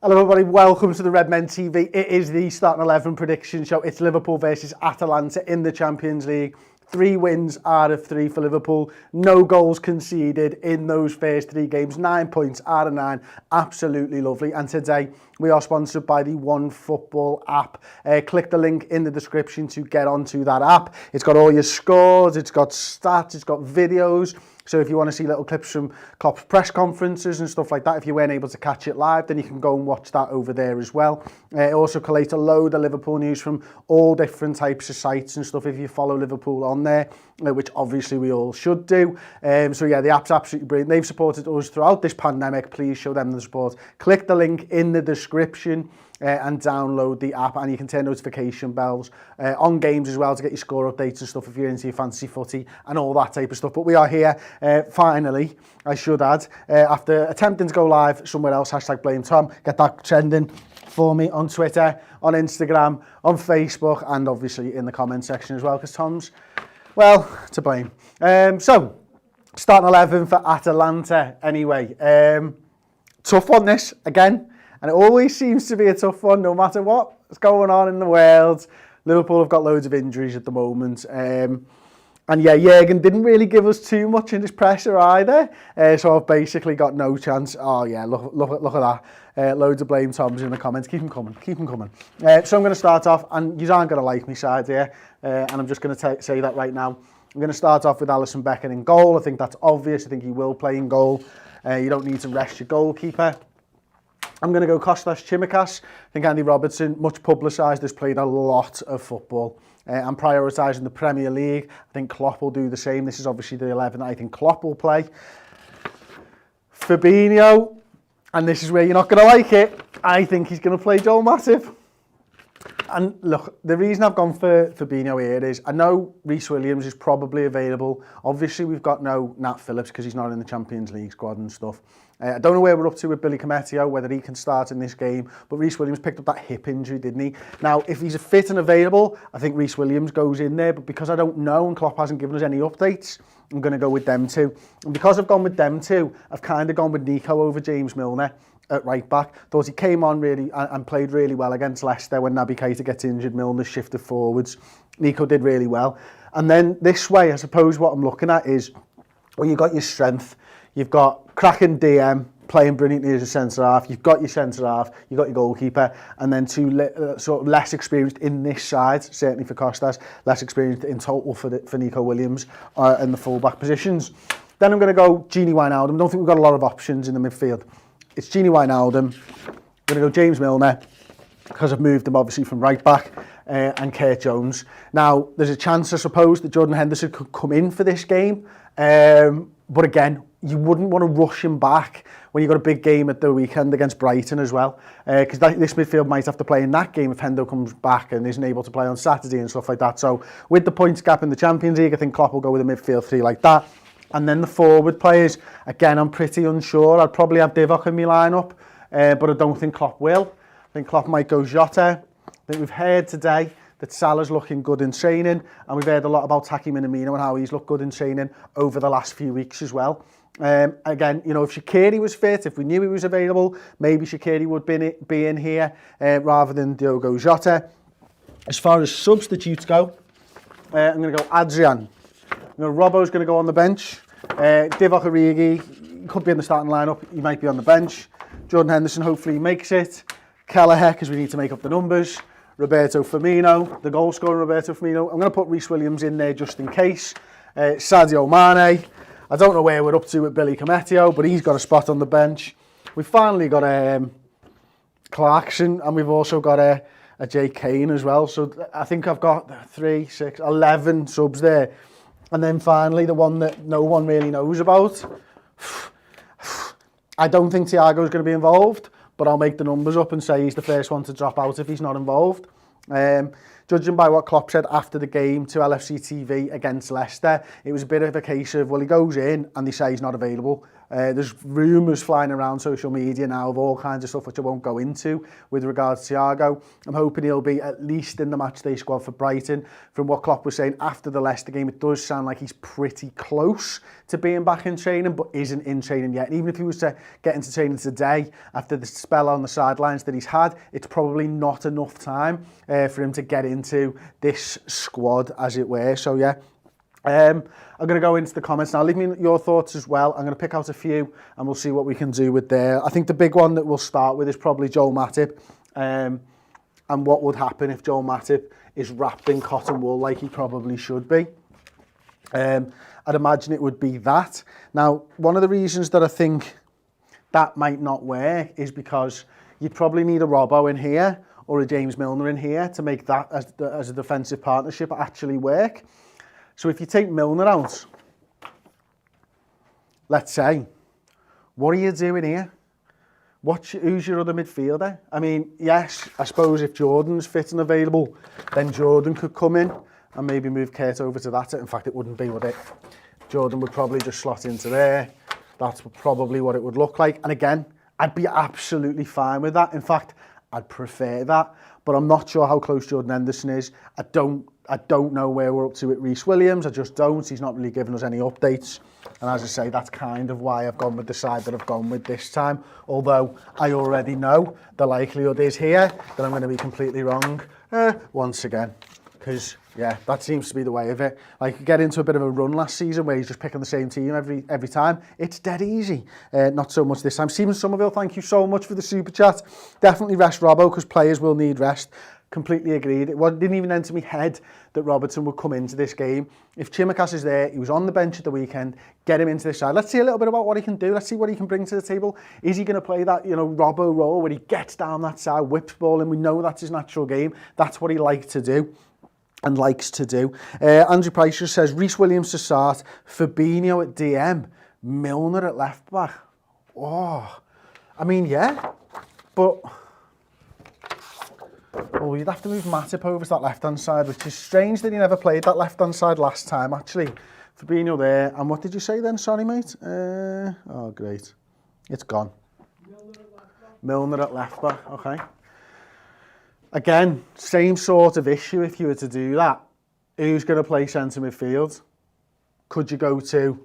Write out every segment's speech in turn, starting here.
Hello everybody, welcome to the Red Men TV. It is the Starting 11 prediction show. It's Liverpool versus Atalanta in the Champions League. 3 wins out of 3 for Liverpool. No goals conceded in those first 3 games. 9 points out of 9. Absolutely lovely. And today we are sponsored by the OneFootball app. Click the link in the description to get onto that app. It's got all your scores, it's got stats, it's got videos. So if you want to see little clips from Klopp's press conferences and stuff like that, if you weren't able to catch it live, then you can go and watch that over there as well. It also collates a load of Liverpool news from all different types of sites and stuff if you follow Liverpool on there, which obviously we all should do. So yeah, the app's absolutely brilliant. They've supported us throughout this pandemic. Please show them the support. Click the link in the description. And download the app, and you can turn notification bells on games as well to get your score updates and stuff if you're into your fantasy footy and all that type of stuff. But we are here, finally, I should add, after attempting to go live somewhere else, #blame Tom, get that trending for me on Twitter, on Instagram, on Facebook, and obviously in the comment section as well, because Tom's, well, to blame. So, starting 11 for Atalanta anyway. Tough one this, again. And it always seems to be a tough one, no matter what's going on in the world. Liverpool have got loads of injuries at the moment. And yeah, Jurgen didn't really give us too much in his presser either. So I've basically got no chance. Oh yeah, look at that. Loads of blame Toms in the comments. Keep them coming, keep them coming. So I'm going to start off, and you aren't going to like me side here. And I'm just going to say that right now. I'm going to start off with Alisson Becker in goal. I think that's obvious. I think he will play in goal. You don't need to rest your goalkeeper. I'm going to go Kostas Tsimikas. I think Andy Robertson, much publicised, has played a lot of football. I'm prioritising the Premier League. I think Klopp will do the same. This is obviously the 11 that I think Klopp will play. Fabinho, and this is where you're not going to like it, I think he's going to play Joel Matip. And look, the reason I've gone for Fabinho here is I know Reece Williams is probably available. Obviously, we've got no Nat Phillips because he's not in the Champions League squad and stuff. I don't know where we're up to with Billy Koumetio, whether he can start in this game, but Reece Williams picked up that hip injury, didn't he? Now, if he's fit and available, I think Reece Williams goes in there, but because I don't know and Klopp hasn't given us any updates, I'm going to go with them two. And because I've gone with them two, I've kind of gone with Nico over James Milner at right back. Thought he came on really and played really well against Leicester when Naby Keita gets injured. Milner shifted forwards. Nico did really well. And then this way, I suppose what I'm looking at is when you've got your strength, you've got cracking DM playing brilliantly as a centre-half, you've got your centre-half, you've got your goalkeeper, and then two sort of less experienced in this side, certainly for Kostas, less experienced in total for Nico Williams in the full-back positions. Then I'm going to go Gini Wijnaldum. I don't think we've got a lot of options in the midfield. It's Gini Wijnaldum. I'm going to go James Milner, because I've moved him obviously from right back, and Kurt Jones. Now, there's a chance, I suppose, that Jordan Henderson could come in for this game. But again, you wouldn't want to rush him back when you've got a big game at the weekend against Brighton as well. Because this midfield might have to play in that game if Hendo comes back and isn't able to play on Saturday and stuff like that. So with the points gap in the Champions League, I think Klopp will go with a midfield 3 like that. And then the forward players, again, I'm pretty unsure. I'd probably have Divock in my lineup, but I don't think Klopp will. I think Klopp might go Jota. I think we've heard today that Salah's looking good in training, and we've heard a lot about Taki Minamino and how he's looked good in training over the last few weeks as well. Again, you know, if Shaqiri was fit, if we knew he was available, maybe Shaqiri would be in here rather than Diogo Jota. As far as substitutes go, I'm going to go Adrian. Robbo's going to go on the bench. Divock Origi could be in the starting lineup. He might be on the bench. Jordan Henderson hopefully makes it. Kelleher, because we need to make up the numbers. Roberto Firmino, the goal scorer Roberto Firmino. I'm going to put Reece Williams in there just in case. Sadio Mane. I don't know where we're up to with Billy Koumetio, but he's got a spot on the bench. We've finally got Clarkson, and we've also got a Jay Kane as well. So I think I've got 3, 6, 11 subs there. And then finally, the one that no one really knows about. I don't think Thiago's going to be involved, but I'll make the numbers up and say he's the first one to drop out if he's not involved. judging by what Klopp said after the game to LFC TV against Leicester, it was a bit of a case of, well, he goes in and they say he's not available. There's rumours flying around social media now of all kinds of stuff which I won't go into with regards to Thiago. I'm hoping he'll be at least in the matchday squad for Brighton. From what Klopp was saying after the Leicester game, it does sound like he's pretty close to being back in training, but isn't in training yet. And even if he was to get into training today, after the spell on the sidelines that he's had, it's probably not enough time for him to get into this squad, as it were. So yeah. I'm going to go into the comments now. Leave me your thoughts as well. I'm going to pick out a few and we'll see what we can do with there. I think the big one that we'll start with is probably Joel Matip, and what would happen if Joel Matip is wrapped in cotton wool like he probably should be. I'd imagine it would be that. Now, one of the reasons that I think that might not work is because you'd probably need a Robbo in here or a James Milner in here to make that as a defensive partnership actually work. So if you take Milner out, let's say, what are you doing here? Who's your other midfielder? I mean, yes, I suppose if Jordan's fit and available, then Jordan could come in and maybe move Kurt over to that. In fact, it wouldn't be, would it? Jordan would probably just slot into there. That's probably what it would look like. And again, I'd be absolutely fine with that. In fact, I'd prefer that. But I'm not sure how close Jordan Henderson is. I don't know where we're up to with Reece Williams. I just don't. He's not really giving us any updates. And as I say, that's kind of why I've gone with the side that I've gone with this time. Although I already know the likelihood is here that I'm going to be completely wrong once again. Because, yeah, that seems to be the way of it. Like, you get into a bit of a run last season where he's just picking the same team every time. It's dead easy. Not so much this time. Stephen Somerville, thank you so much for the super chat. Definitely rest Robbo because players will need rest. Completely agreed. It didn't even enter my head that Robertson would come into this game. If Chimikas is there, he was on the bench at the weekend, get him into this side. Let's see a little bit about what he can do. Let's see what he can bring to the table. Is he going to play that, Robbo role where he gets down that side, whips ball, and we know that's his natural game. That's what he likes to do. Andrew Price just says, Reece Williams to start, Fabinho at DM, Milner at left back. Oh, I mean, yeah, but... Well, you'd have to move Matip over to that left-hand side, which is strange that he never played that left-hand side last time, actually. Fabinho there. And what did you say then? Sorry, mate. Oh, great. It's gone. Milner at left back. Okay. Again, same sort of issue if you were to do that. Who's going to play centre midfield? Could you go to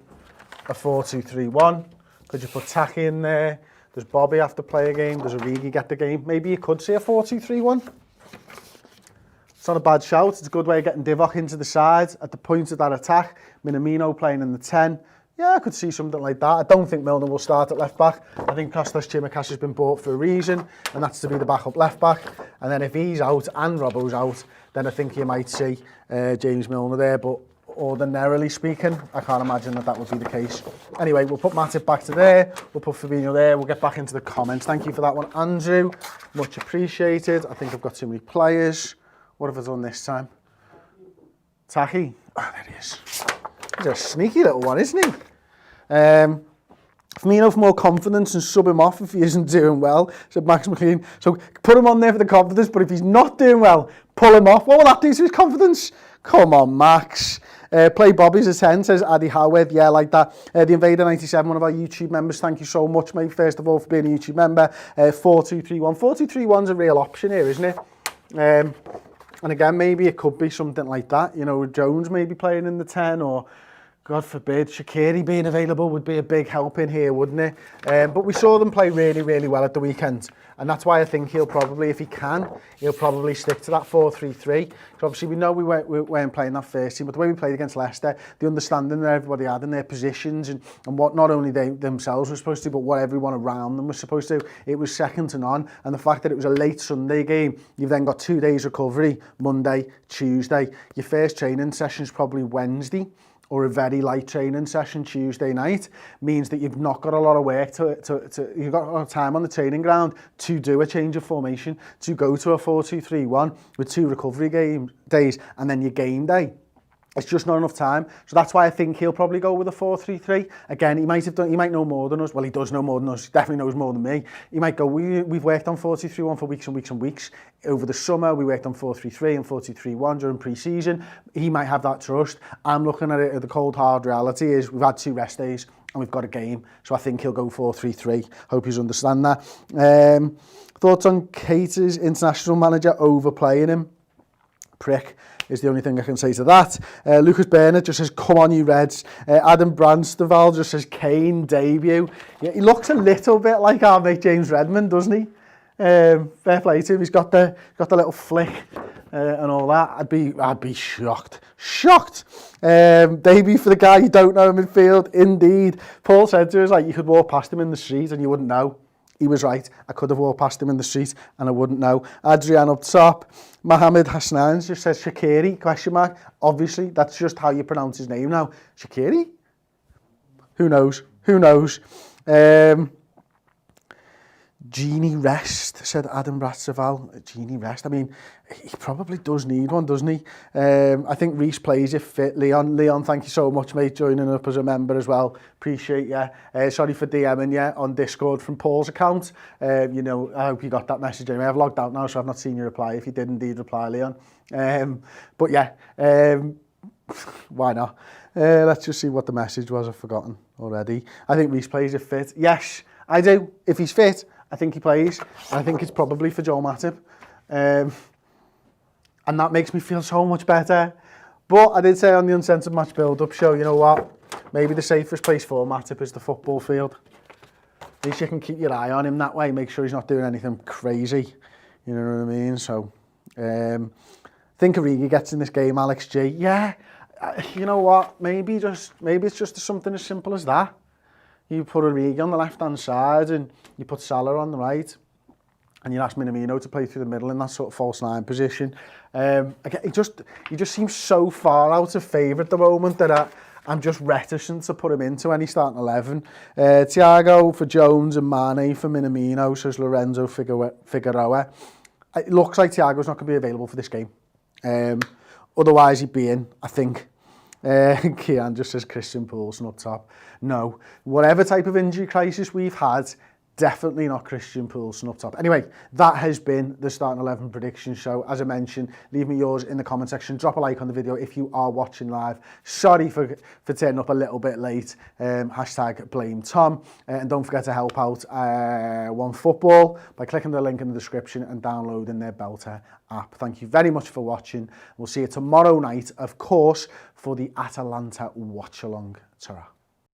a 4-2-3-1? Could you put Taki in there? Does Bobby have to play a game? Does Origi get the game? Maybe you could see a 4-2-3-1. It's not a bad shout. It's a good way of getting Divock into the side at the point of that attack. Minamino playing in the 10. Yeah, I could see something like that. I don't think Milner will start at left back. I think Kostas Tsimikas has been bought for a reason, and that's to be the backup left back. And then if he's out and Robbo's out, then I think you might see James Milner there. But ordinarily speaking, I can't imagine that would be the case. Anyway, we'll put Matip back to there. We'll put Fabinho there. We'll get back into the comments. Thank you for that one, Andrew. Much appreciated. I think I've got too many players. What have I done this time? Taki. Oh, there he is. He's a sneaky little one, isn't he? Firmino for more confidence and sub him off if he isn't doing well, said Max McLean. So put him on there for the confidence, but if he's not doing well, pull him off. What will that do to his confidence? Come on, Max. Play Bobby's a 10, says Addy Howard. Yeah, like that. The Invader 97, one of our YouTube members. Thank you so much, mate, first of all, for being a YouTube member. 4-2-3-1. 4-2-3-1's a real option here, isn't it? And again, maybe it could be something like that. Jones maybe playing in the 10, or God forbid, Shaqiri being available would be a big help in here, wouldn't it? But we saw them play really, really well at the weekend. And that's why I think he'll probably, if he can, he'll probably stick to that 4-3-3. So obviously we know we weren't playing that first team, but the way we played against Leicester, the understanding that everybody had in their positions and what not only they themselves were supposed to, but what everyone around them was supposed to, it was second to none. And the fact that it was a late Sunday game, you've then got 2 days recovery, Monday, Tuesday. Your first training session is probably Wednesday, or a very light training session Tuesday night, means that you've not got a lot of work you've got a lot of time on the training ground to do a change of formation, to go to a 4-2-3-1 with 2 recovery days and then your game day. It's just not enough time. So that's why I think he'll probably go with a 4-3-3. Again, he might know more than us. Well, he does know more than us. He definitely knows more than me. He might go, we've worked on 4-2-3-1 for weeks and weeks and weeks. Over the summer, we worked on 4-3-3 and 4-2-3-1 during pre-season. He might have that trust. I'm looking at it, the cold, hard reality is we've had 2 rest days and we've got a game. So I think he'll go 4-3-3. Hope you understand that. Thoughts on Keita's international manager overplaying him? Prick is the only thing I can say to that. Lucas Bernard just says, come on you Reds. Adam Bransteval just says, Kane debut. Yeah, he looks a little bit like our mate James Redmond, doesn't he? Fair play to him. He's got the little flick and all that. I'd be shocked. Debut for the guy you don't know in midfield. Indeed. Paul said to us, like, you could walk past him in the street and you wouldn't know. He was right. I could have walked past him in the street and I wouldn't know. Adrian up top. Mohamed Hasnan just says Shaqiri, question mark. Obviously, that's just how you pronounce his name now. Shaqiri? Who knows? Genie rest, said Adam Bransteval. Genie rest. I mean, he probably does need one, doesn't he? I think Reece plays it fit. Leon, thank you so much, mate, joining up as a member as well. Appreciate you. Sorry for DMing you on Discord from Paul's account. You know, I hope you got that message anyway. I've logged out now, so I've not seen your reply. If you did indeed reply, Leon. But yeah, why not? Let's just see what the message was. I've forgotten already. I think Reece plays it fit. Yes, I do. If he's fit, I think he plays. I think it's probably for Joel Matip. And that makes me feel so much better. But I did say on the Uncensored Match Build-Up show, you know what? Maybe the safest place for Matip is the football field. At least you can keep your eye on him that way. Make sure he's not doing anything crazy. You know what I mean? So, think Origi gets in this game, Alex G. Yeah, you know what? Maybe it's just something as simple as that. You put Origi on the left-hand side and you put Salah on the right. And you ask Minamino to play through the middle in that sort of false 9 position. Again, he just seems so far out of favour at the moment that I'm just reticent to put him into any starting 11. Thiago for Jones and Mane for Minamino, says Lorenzo Figueroa. It looks like Thiago's not going to be available for this game. Otherwise, he'd be in, I think. Kian just says Christian Poulsen up top. No, whatever type of injury crisis we've had, definitely not Christian Poulsen up top. Anyway, that has been the Starting 11 prediction show. As I mentioned, leave me yours in the comment section. Drop a like on the video if you are watching live. Sorry for turning up a little bit late. Hashtag blame Tom. And don't forget to help out OneFootball by clicking the link in the description and downloading their Belter app. Thank you very much for watching. We'll see you tomorrow night, of course, for the Atalanta watch-along. Ta-ra.